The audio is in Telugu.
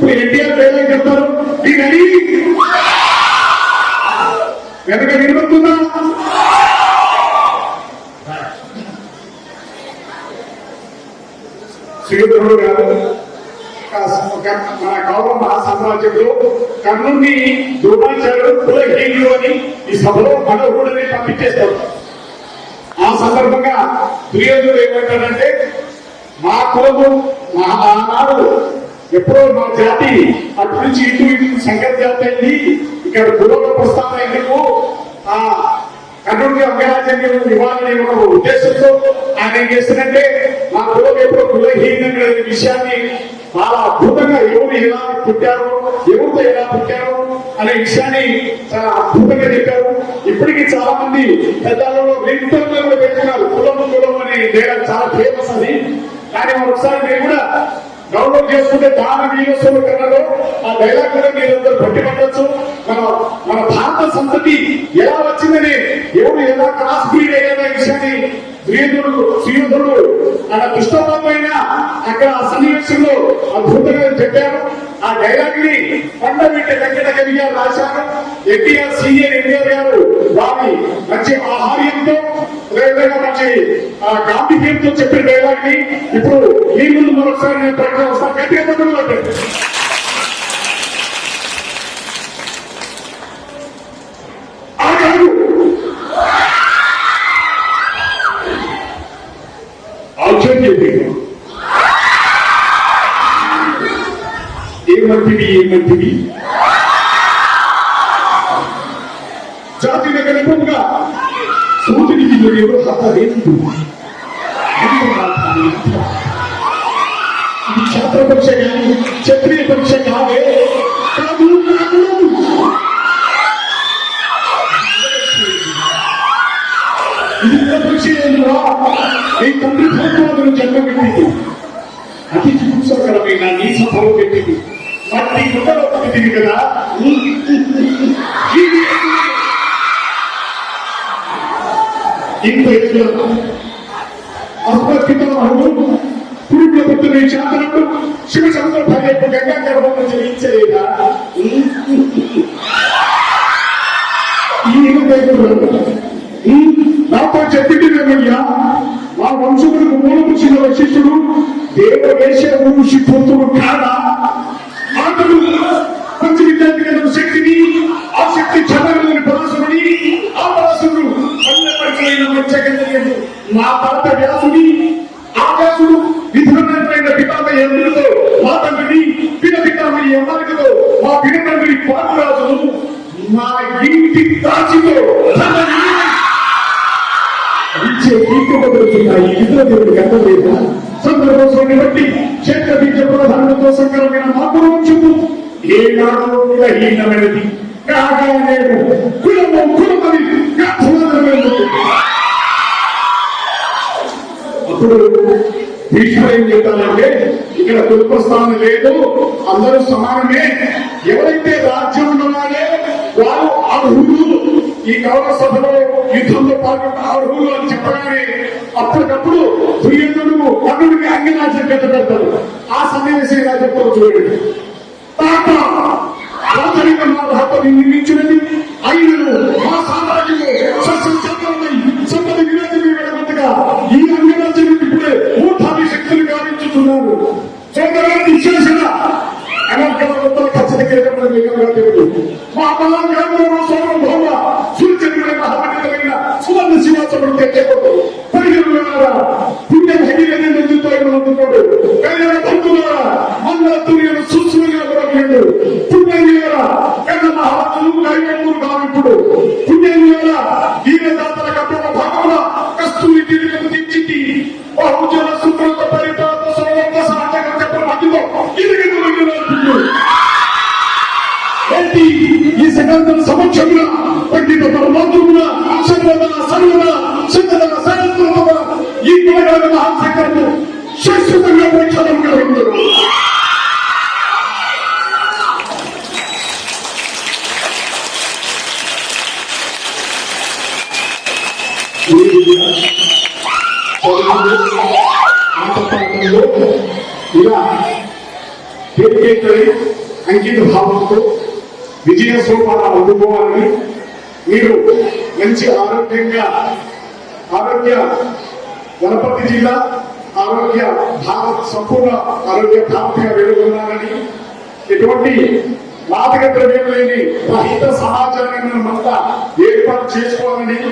ఇప్పుడు ఎన్టీఆర్ పేరు చెప్తారు దీని వెనక వినబడుతుందా? శ్రీధరుడు గారు మన కౌరవ మహాసామ్రాజ్యంలో కర్ణుడిని ద్రోణాచార్యుడు కులహీనుడు అని ఈ సభలో మనోహరుడిని పంపించేస్తారు. ఆ సందర్భంగా దుర్యోధనుడు ఏమంటాడంటే మా కులము మా ఆనాడు ఎప్పుడో మా జాతి అటు నుంచి ఇటు శంకర జాతి అయింది, ఇక్కడ కులంలో ప్రస్థానం ఎందుకు ఆ కర్ణుడికి అంగరాజ్యం ఇవ్వాలనే ఒక ఉద్దేశంతో ఆయన ఏం చేస్తారంటే మా కులం ఎప్పుడో కులహీన విషయాన్ని చాలా అద్భుతంగా ఎవరు ఎలా పుట్టారు, ఎవరితో ఎలా పుట్టారు అనే విషయాన్ని చాలా అద్భుతంగా చెప్పారు. ఇప్పటికీ చాలా మంది పెద్దలలో వింటర్లో పెట్టుకున్నారు కులం అనే డైలాగ్ చాలా ఫేమస్ అది. కానీ ఒకసారి మీరు కూడా డౌన్లోడ్ చేసుకుంటే దాన వీరస్వామి కన్నలో ఆ డైలాగ్ కూడా మీరందరూ పట్టిపట్టచ్చు. మన భారత సంతతి ఎలా వచ్చిందని ఎవరు ఎలా క్రాస్ బ్రీడ్ అయ్యారనే విషయాన్ని శ్రీధరుడు అక్కడ దుష్టమైన అక్కడ సన్నివేశంలో అద్భుతంగా చెప్పారు. ఆ డైలాగ్ ని పండబెట్టే వెంకట కవి గారు రాశారు. ఎన్టీఆర్ సీనియర్ ఎన్టీఆర్ గారు వారి మంచి ఆహార్యంతో మంచి గాంభీర్యంతో చెప్పిన డైలాగ్ ని ఇప్పుడు ఈ ముందు మరొకసారి నేను ప్రకటన వస్తాను. గట్టిగా పట్టుకుంటే ఏమంటివి జాతి నెలకొంగా సూర్యునికి ఎవరు హతలేదు. ఇది క్షాత్ర పరీక్ష కాదు, క్షత్రియ పరీక్ష కాదే కాదు. ఇది పరీక్ష ఈ తండ్రి భగవాను జన్మపెట్టింది, అతి హింసకరమైన నీ సభలో పెట్టింది, మట్టి గుడ్డలో పెట్టింది కదా. ఇంత ఎదురు అస్పృతితమహుడు పురుగు పుత్రుని శాంతనప్పుడు శివచంద్ర భార్య గంగా గర్భంలో జయించలేదా? నాతో చెప్పిందేమయ్యా, మా వంశములకు మూలముచ్చిన వశిష్ఠుడు దేవవేశ ఋషి పుత్రుడు కాదా? మాటలు మంచి విద్యార్థి శక్తిని, ఆ శక్తి చదవలేని పరాశరుని, ఆ పరాశరుడు మా తాత వ్యాసుని, ఆ వ్యాసుడు విధానమైన పితామయ్య ఎందుకుతో మా తండ్రిని, పిన పితామయ్య అమ్మతో మా పిన తండ్రి పాటురాజును మా ఇంటి దాచితో ఇచ్చే కీర్తి బదులుతున్నాయి. ఇతర దేవుడికి అర్థం లేదా? సందర్భాన్ని బట్టి క్షేత్ర బీజ ప్రధానంతో సంకరమైన మాకు వంశము ఏనాడో కులహీనమైనది కాగా నేను కులమని అప్పుడు భీష్ముడు ఏం చెప్తానంటే ఇక్కడ కులస్థానం లేదు, అందరూ సమానమే, ఎవరైతే రాజ్యం ఉన్నవారే వారు అర్హులు, ఈ కౌరవ సభలో యుద్ధంలో పాల్గొన్న అర్హులు అని చెప్పగానే అప్పటికప్పుడు దుర్యోధనుడు కర్ణుడికి అంగరాజ్యం పెడతారు. ఆ సన్నివేశం ఇలా చెప్తారు చూడండి. తాత రాజరిక మా రాతని నిర్మించినది అయినను మా సామ్రాజ్యము సస్యచంద్రమై సంపద విరాజమే వెళ్ళగొట్టగా ఈ అంగరాజ్యం ఇప్పుడే మూఢాది శక్తులు గావించుతున్నారు. సోదరాన్ని విశేషణ అనర్గల ఉత్తర ఖచ్చిత కేంద్రంలో వేగంగా తెలుగు మా బలాంగంలో సోదరం భౌమ సూర్యచంద్రుల మహాపండితమైన సువర్ణ సింహాసనం తెచ్చేపోతూ పరిగణులారా పుణ్య భగిరని నదుతో అందుకోడు కళ్యాణ భక్తులారా మంగళ తుర్యను సూక్ష్మంగా కొరగలేడు పుణ్యరా కన్న మహాత్ములు కళ్యాణులు కావింపుడు పుణ్యరా వీరదాతల కప్పల భాగముల కస్తూరి తీరులకు తెచ్చింది బహుజన సూత్రంతో పరిపాలన సర్వంత సాధకం చెప్పిన మధ్యలో ఏంటి ఈ సగంధం సమక్షంగా పండిత పరమాత్ముల సర్వదా ఈ కులగాల మహాశంకరము శాశ్వతంగా ప్రచారంగా ఉన్నారు. ఆటపాటంలో ఇలా చేయాలని అంకిత భావంతో విజయ సోపానం అందుకోవాలని మీరు మంచి ఆరోగ్య గణపతి జిల్లా ఆరోగ్య భారత్ సంపూర్ణ ఆరోగ్య భారత్గా వెలుగొన్నారని ఎటువంటి మాదక ద్రవ్యం లేని రహిత సమాజాన్ని మనమంతా ఏర్పాటు చేసుకోవాలని